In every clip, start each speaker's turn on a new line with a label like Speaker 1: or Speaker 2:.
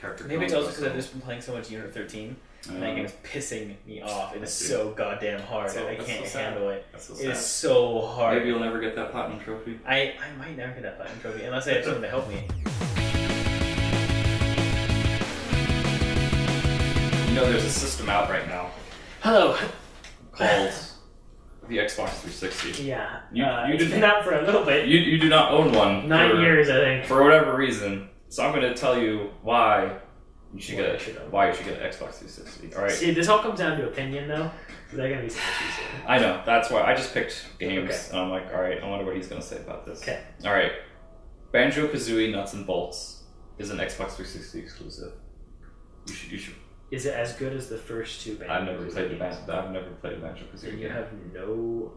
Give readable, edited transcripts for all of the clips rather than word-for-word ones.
Speaker 1: character.
Speaker 2: Maybe it's also because I've just been playing so much Unit 13, and that game is pissing me off. It is so goddamn hard, and I can't handle it. It is so hard.
Speaker 1: Maybe you'll never get that platinum trophy.
Speaker 2: I might never get that platinum trophy unless I have someone to help me.
Speaker 1: You know, there's a system out right now
Speaker 2: Hello.
Speaker 1: called the Xbox 360.
Speaker 2: Yeah.
Speaker 1: You
Speaker 2: it's been out for a little bit.
Speaker 1: You do not own one.
Speaker 2: 9 years, I think.
Speaker 1: For whatever reason. So I'm going to tell you why you should get an Xbox 360. All right.
Speaker 2: See, this all comes down to opinion, though. They're going to be so much easier.
Speaker 1: I know. That's why I just picked games, and I'm like, all right, I wonder what he's going to say about this.
Speaker 2: Okay.
Speaker 1: All right. Banjo-Kazooie Nuts and Bolts is an Xbox 360 exclusive. You should.
Speaker 2: Is it as good as the first two Banjo?
Speaker 1: I've never played Banjo-Kazooie.
Speaker 2: Then you have no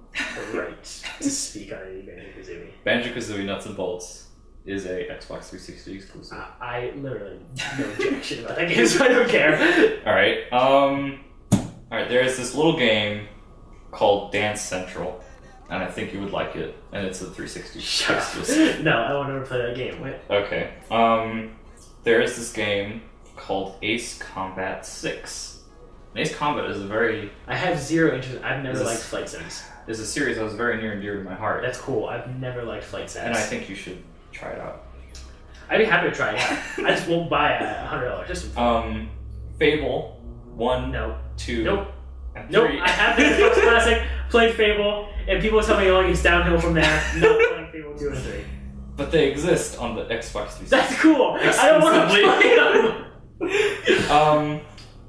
Speaker 2: right to speak on any Banjo-Kazooie.
Speaker 1: Banjo-Kazooie Nuts and Bolts is a Xbox 360 exclusive.
Speaker 2: I literally no objection about that game, so I don't care.
Speaker 1: Alright, there's this little game called Dance Central, and I think you would like it, and it's a 360 exclusive.
Speaker 2: No, I won't ever play that game. Wait.
Speaker 1: Okay. There is this game called Ace Combat 6. And Ace Combat is
Speaker 2: I have zero interest. I've never liked flight sims.
Speaker 1: It's a series that was very near and dear to my heart.
Speaker 2: That's cool. I've never liked flight sims.
Speaker 1: And I think you should try it out.
Speaker 2: I'd be happy to try it out. I just won't buy a $100 system.
Speaker 1: Fable 1,
Speaker 2: no.
Speaker 1: 2,
Speaker 2: nope.
Speaker 1: and 3.
Speaker 2: Nope. I have the Xbox Classic, played Fable, and people tell me only it's downhill from there. Not playing Fable 2 and 3.
Speaker 1: But they exist on the Xbox 360.
Speaker 2: That's cool. I don't want to play them.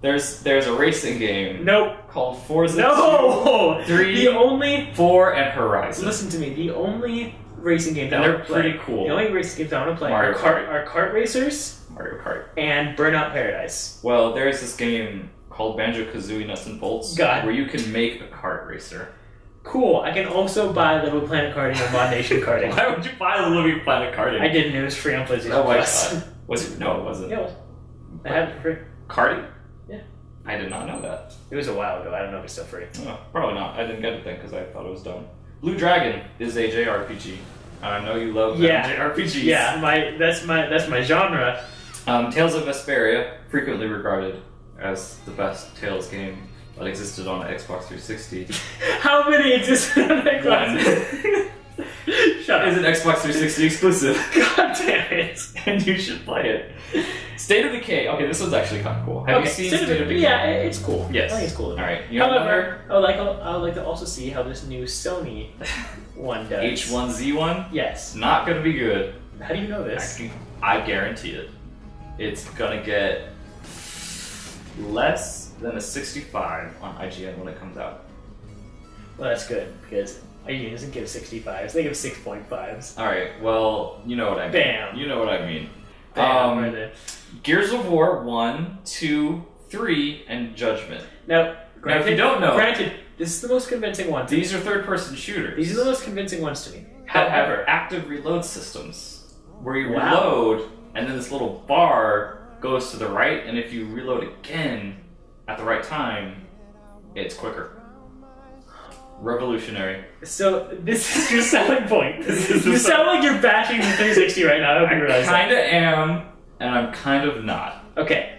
Speaker 1: There's a racing game.
Speaker 2: Nope.
Speaker 1: Called Forza
Speaker 2: 2,
Speaker 1: 3,
Speaker 2: the only
Speaker 1: 4, and Horizon.
Speaker 2: Listen to me. The only racing games
Speaker 1: and
Speaker 2: I
Speaker 1: they're
Speaker 2: want to play.
Speaker 1: pretty cool.
Speaker 2: The only racing games I want to play
Speaker 1: Mario Kart.
Speaker 2: are kart racers,
Speaker 1: Mario Kart,
Speaker 2: and Burnout Paradise.
Speaker 1: Well, there's this game called Banjo-Kazooie Nuts and Bolts where you can make a kart racer.
Speaker 2: Cool. I can also buy Little Planet Karting or Mod Nation Karting.
Speaker 1: Why would you buy the Living Planet Karting?
Speaker 2: I didn't. It was free on PlayStation
Speaker 1: Oh my
Speaker 2: Plus.
Speaker 1: god. Was it? No, it wasn't.
Speaker 2: Yeah, it was. I had it for free.
Speaker 1: Karting?
Speaker 2: Yeah.
Speaker 1: I did not know that.
Speaker 2: It was a while ago. I don't know if it's still free.
Speaker 1: Oh, probably not. I didn't get it then because I thought it was dumb. Blue Dragon is a JRPG. I know you love JRPGs.
Speaker 2: Yeah, that's my genre.
Speaker 1: Tales of Vesperia, frequently regarded as the best Tales game that existed on Xbox 360.
Speaker 2: How many existed on
Speaker 1: One.
Speaker 2: Xbox? Shut up.
Speaker 1: It's an Xbox 360 exclusive.
Speaker 2: God damn it.
Speaker 1: And you should play it. State of Decay. Okay, this one's actually kind of cool. Have you seen State of Decay?
Speaker 2: Yeah, it's cool.
Speaker 1: Yes.
Speaker 2: I think it's cool.
Speaker 1: Alright.
Speaker 2: However, I would like to also see how this new Sony one does.
Speaker 1: H1Z1?
Speaker 2: Yes.
Speaker 1: Not gonna be good.
Speaker 2: How do you know this?
Speaker 1: I guarantee it. It's gonna get less than a 65 on IGN when it comes out.
Speaker 2: Well, that's good, because IGN doesn't give 65s, they give 6.5s.
Speaker 1: Alright, well, you know what I mean.
Speaker 2: Bam!
Speaker 1: You know what I mean.
Speaker 2: Bam, right there.
Speaker 1: Gears of War 1, 2, 3, and Judgment.
Speaker 2: Now,
Speaker 1: if you don't know...
Speaker 2: Granted, this is the most convincing one.
Speaker 1: These are third-person shooters.
Speaker 2: These are the most convincing ones to me.
Speaker 1: However, active reload systems, where you reload, and then this little bar goes to the right, and if you reload again at the right time, it's quicker. Revolutionary.
Speaker 2: So this is your selling point. You sound like you're bashing the 360 right now. I hope you realize that.
Speaker 1: I kinda am, and I'm kind of not.
Speaker 2: Okay.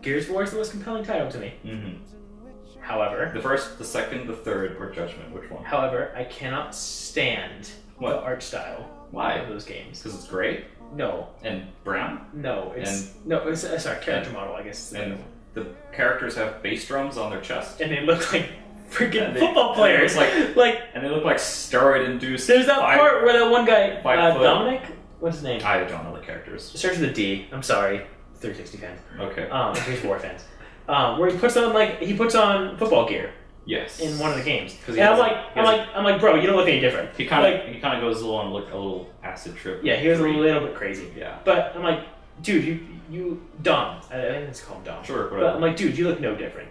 Speaker 2: Gears of War is the most compelling title to me.
Speaker 1: Mm-hmm.
Speaker 2: However...
Speaker 1: The first, the second, the third, or Judgment, which one?
Speaker 2: However, I cannot stand the art style
Speaker 1: Why?
Speaker 2: of those games.
Speaker 1: Because it's gray?
Speaker 2: No.
Speaker 1: And brown?
Speaker 2: No, it's character model, I guess.
Speaker 1: And the characters have bass drums on their chest.
Speaker 2: And they look like freaking football players.
Speaker 1: And they look like steroid-induced.
Speaker 2: There's that part where that one guy,
Speaker 1: 5 foot.
Speaker 2: Dominic? What's his name?
Speaker 1: I don't know the characters.
Speaker 2: It starts with a D. I'm sorry, 360 fans.
Speaker 1: Okay.
Speaker 2: Gears of War fans. Where he puts on football gear.
Speaker 1: Yes.
Speaker 2: In one of the games. And I'm like, bro, you don't look any different.
Speaker 1: He kind of goes on a little acid trip.
Speaker 2: Yeah, he was a little bit crazy.
Speaker 1: Yeah.
Speaker 2: But I'm like, dude, you Dom. I think it's called Dom.
Speaker 1: Sure, whatever.
Speaker 2: But I'm like, dude, you look no different.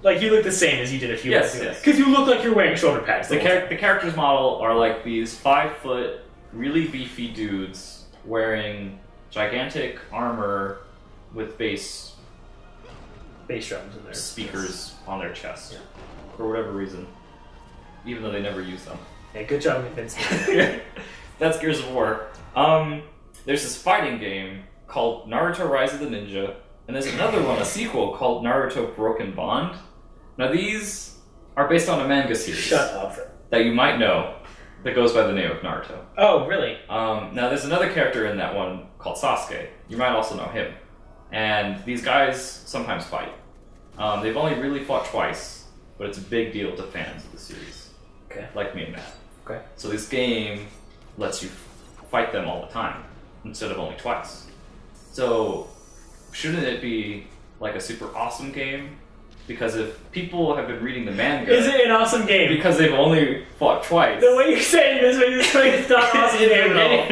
Speaker 2: Like, you look the same as you did a few months ago.
Speaker 1: Yes.
Speaker 2: Because you look like you're wearing shoulder pads.
Speaker 1: The characters model are like these 5-foot, really beefy dudes wearing gigantic armor with bass
Speaker 2: drums in their
Speaker 1: speakers on their chest. Yeah. For whatever reason. Even though they never use them.
Speaker 2: Yeah, good job convincing me.
Speaker 1: That's Gears of War. there's this fighting game called Naruto Rise of the Ninja, and there's another one, a sequel, called Naruto Broken Bond. Now these are based on a manga series.
Speaker 2: Shut up.
Speaker 1: That you might know, that goes by the name of Naruto.
Speaker 2: Oh, really?
Speaker 1: Now there's another character in that one called Sasuke. You might also know him. And these guys sometimes fight. They've only really fought twice, but it's a big deal to fans of the series.
Speaker 2: Okay.
Speaker 1: Like me and Matt.
Speaker 2: Okay.
Speaker 1: So this game lets you fight them all the time, instead of only twice. So, shouldn't it be like a super awesome game? Because if people have been reading the manga...
Speaker 2: Is it an awesome game?
Speaker 1: Because they've only fought twice.
Speaker 2: The way you're saying this makes it's not an awesome game at all.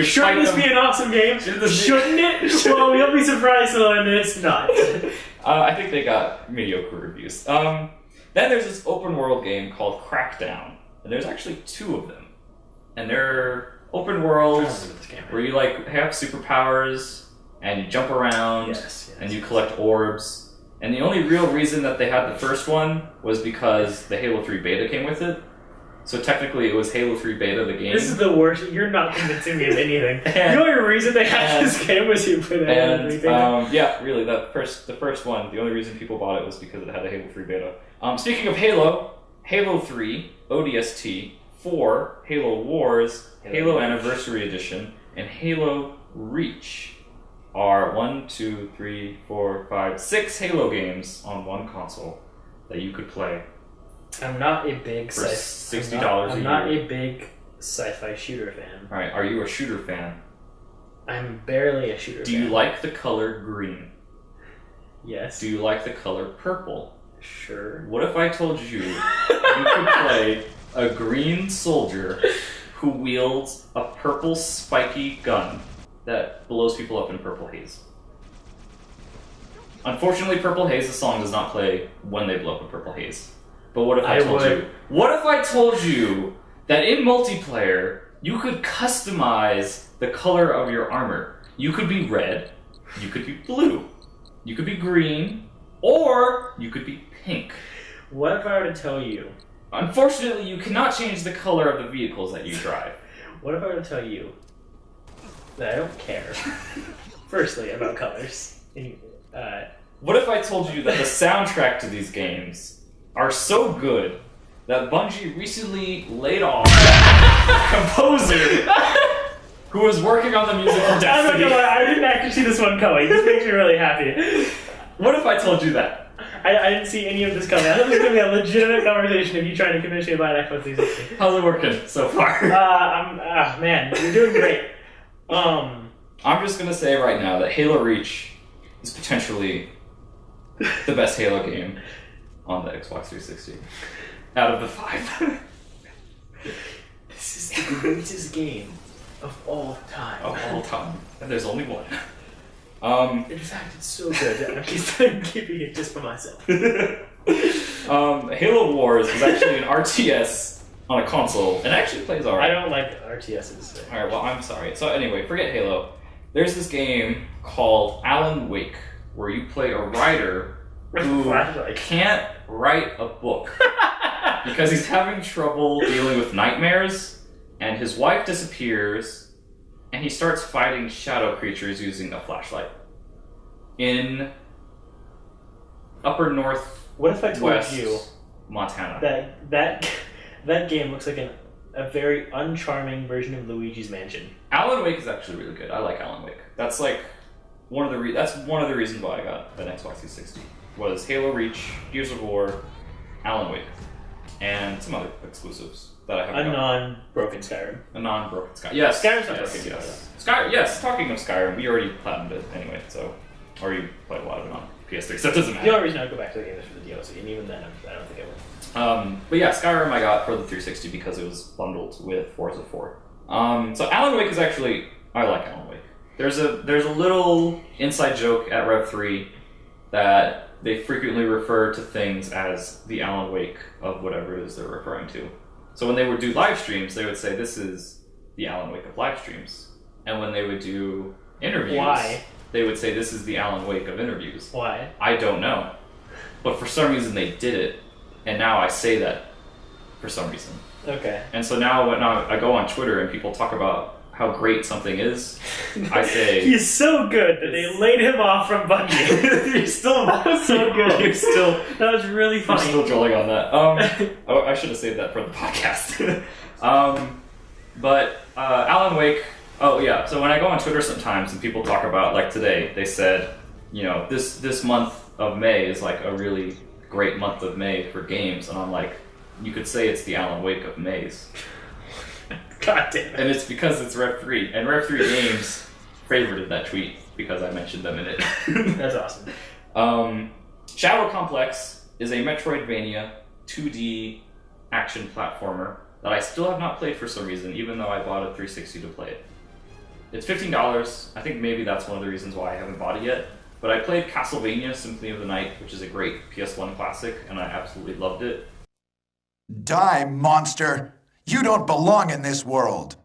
Speaker 2: Shouldn't this be an awesome game? Shouldn't it? Well, we'll be surprised when it's not.
Speaker 1: I think they got mediocre reviews. Then there's this open world game called Crackdown. And there's actually 2 of them. And they're open worlds where you like have superpowers and you jump around and you collect orbs. And the only real reason that they had the first one was because the Halo 3 beta came with it. So technically it was Halo 3 beta, the game.
Speaker 2: This is the worst. You're not convincing me of anything. The only reason they had this game was you put Halo 3 beta.
Speaker 1: Yeah, really, the first one, the only reason people bought it was because it had a Halo 3 beta. Speaking of Halo, Halo 3, ODST, 4, Halo Wars, Halo Anniversary Edition, and Halo Reach are 6 Halo games on one console that you could play.
Speaker 2: I'm not a big
Speaker 1: for $60 a year.
Speaker 2: I'm not a big sci-fi shooter fan.
Speaker 1: Alright, are you a shooter fan?
Speaker 2: I'm barely a shooter fan.
Speaker 1: Do you like the color green?
Speaker 2: Yes.
Speaker 1: Do you like the color purple?
Speaker 2: Sure.
Speaker 1: What if I told you you could play a green soldier who wields a purple spiky gun that blows people up in purple haze? Unfortunately, Purple Haze, the song, does not play when they blow up in purple haze. But what if I told you? What if I told you that in multiplayer you could customize the color of your armor? You could be red, you could be blue, you could be green, or you could be pink.
Speaker 2: What if I were to tell you?
Speaker 1: Unfortunately, you cannot change the color of the vehicles that you drive.
Speaker 2: What if I were to tell you that I don't care, firstly, about colors?
Speaker 1: What if I told you that the soundtrack to these games are so good that Bungie recently laid off a composer who was working on the music for Destiny?
Speaker 2: I'm not gonna lie, I didn't actually see this one coming. This makes me really happy.
Speaker 1: What if I told you that?
Speaker 2: I didn't see any of this coming. I thought this was going to be a legitimate conversation of you trying to convince me to buy an Xbox 360.
Speaker 1: How's it working so far?
Speaker 2: Man, you're doing great.
Speaker 1: I'm just going to say right now that Halo Reach is potentially the best Halo game on the Xbox 360 out of the 5.
Speaker 2: This is the greatest game of all time.
Speaker 1: Of all time. And there's only one.
Speaker 2: In fact, it's so good. I'm keeping it just for myself.
Speaker 1: Halo Wars is actually an RTS on a console, and actually plays alright.
Speaker 2: I don't like RTSs.
Speaker 1: Alright, well, I'm sorry. So anyway, forget Halo. There's this game called Alan Wake, where you play a writer who can't write a book because he's having trouble dealing with nightmares, and his wife disappears, and he starts fighting shadow creatures using a flashlight in upper north.
Speaker 2: What if I told you
Speaker 1: Montana?
Speaker 2: That game looks like a very uncharming version of Luigi's Mansion.
Speaker 1: Alan Wake is actually really good. I like Alan Wake. That's like one of the reasons why I got an Xbox 360 was Halo Reach, Gears of War, Alan Wake, and some other exclusives that I haven't
Speaker 2: got. Non-broken Skyrim.
Speaker 1: A non-broken Skyrim. Yes.
Speaker 2: Skyrim's not broken.
Speaker 1: Yes. Talking of Skyrim, we already platinumed it anyway, so or you played a lot of it on PS3, so it doesn't matter.
Speaker 2: The only reason I would go back to the game is for the DLC, and even then, I don't think I would.
Speaker 1: But yeah, Skyrim I got for the 360 because it was bundled with Forza 4. So Alan Wake is actually, I like Alan Wake. There's a little inside joke at Rev 3 that they frequently refer to things as the Alan Wake of whatever it is they're referring to. So when they would do live streams, they would say this is the Alan Wake of live streams. And when they would do interviews, they would say this is the Alan Wake of interviews.
Speaker 2: Why?
Speaker 1: I don't know. But for some reason they did it. And now I say that for some reason.
Speaker 2: Okay.
Speaker 1: And so now when I go on Twitter and people talk about how great something is, I say
Speaker 2: he's so good that they laid him off from Bungie.
Speaker 1: You're still
Speaker 2: so good.
Speaker 1: You're still
Speaker 2: that was really funny.
Speaker 1: You're still drilling on that. Oh, I should have saved that for the podcast. But Alan Wake. Oh yeah. So when I go on Twitter sometimes and people talk about like today, they said, you know, this month of May is like a really great month of May for games, and I'm like, you could say it's the Alan Wake of Mays.
Speaker 2: God damn it.
Speaker 1: And it's because it's Rev 3. And Rev 3 Games favorited that tweet because I mentioned them in it.
Speaker 2: That's awesome.
Speaker 1: Shadow Complex is a Metroidvania 2D action platformer that I still have not played for some reason, even though I bought a 360 to play it. It's $15. I think maybe that's one of the reasons why I haven't bought it yet. But I played Castlevania Symphony of the Night, which is a great PS1 classic, and I absolutely loved it.
Speaker 3: Die, monster! You don't belong in this world!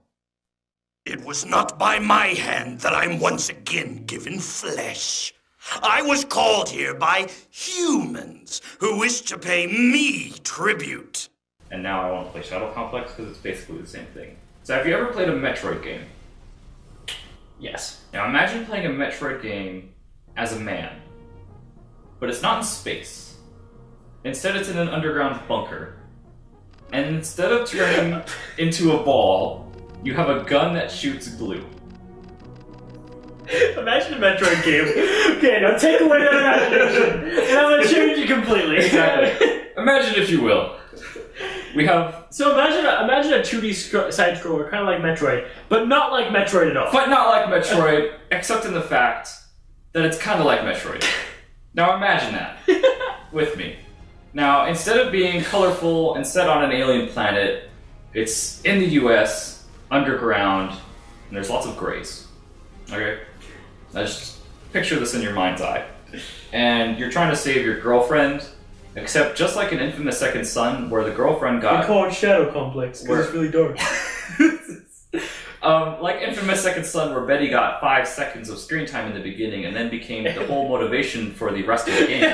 Speaker 4: It was not by my hand that I'm once again given flesh. I was called here by humans who wish to pay me tribute.
Speaker 1: And now I want to play Shadow Complex because it's basically the same thing. So have you ever played a Metroid game?
Speaker 2: Yes.
Speaker 1: Now imagine playing a Metroid game as a man. But it's not in space. Instead it's in an underground bunker. And instead of turning into a ball, you have a gun that shoots glue.
Speaker 2: Imagine a Metroid game. Okay, now take away that imagination, and I'm gonna change it completely.
Speaker 1: Exactly. Imagine, if you will. We have...
Speaker 2: So imagine a 2D side-scroller, kind of like Metroid, but not like Metroid at all.
Speaker 1: But not like Metroid, except in the fact that it's kind of like Metroid. Now imagine that. With me. Now, instead of being colorful and set on an alien planet, it's in the US, underground, and there's lots of grays. Okay? Now just picture this in your mind's eye. And you're trying to save your girlfriend, except just like in Infamous Second Son, where the girlfriend got...
Speaker 2: They call it Shadow Complex, because it's really dark.
Speaker 1: Like Infamous Second Son, where Betty got 5 seconds of screen time in the beginning, and then became the whole motivation for the rest of the game.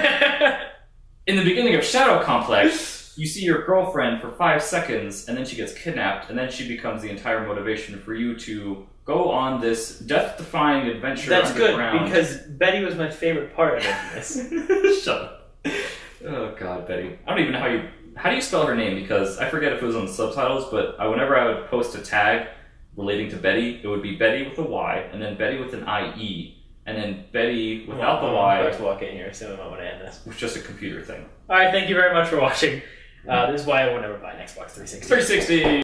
Speaker 1: In the beginning of Shadow Complex, you see your girlfriend for 5 seconds, and then she gets kidnapped, and then she becomes the entire motivation for you to go on this death-defying adventure underground.
Speaker 2: That's good, because Betty was my favorite part of this.
Speaker 1: Shut up. Oh god, Betty. I don't even know how do you spell her name, because I forget if it was on the subtitles, but whenever I would post a tag relating to Betty, it would be Betty with a Y, and then Betty with an I-E. And then Betty without the Y.
Speaker 2: Let's walk in here, so I might want to end this.
Speaker 1: Was just a computer thing.
Speaker 2: Alright, thank you very much for watching. This is why I will never buy an Xbox 360.
Speaker 1: 360!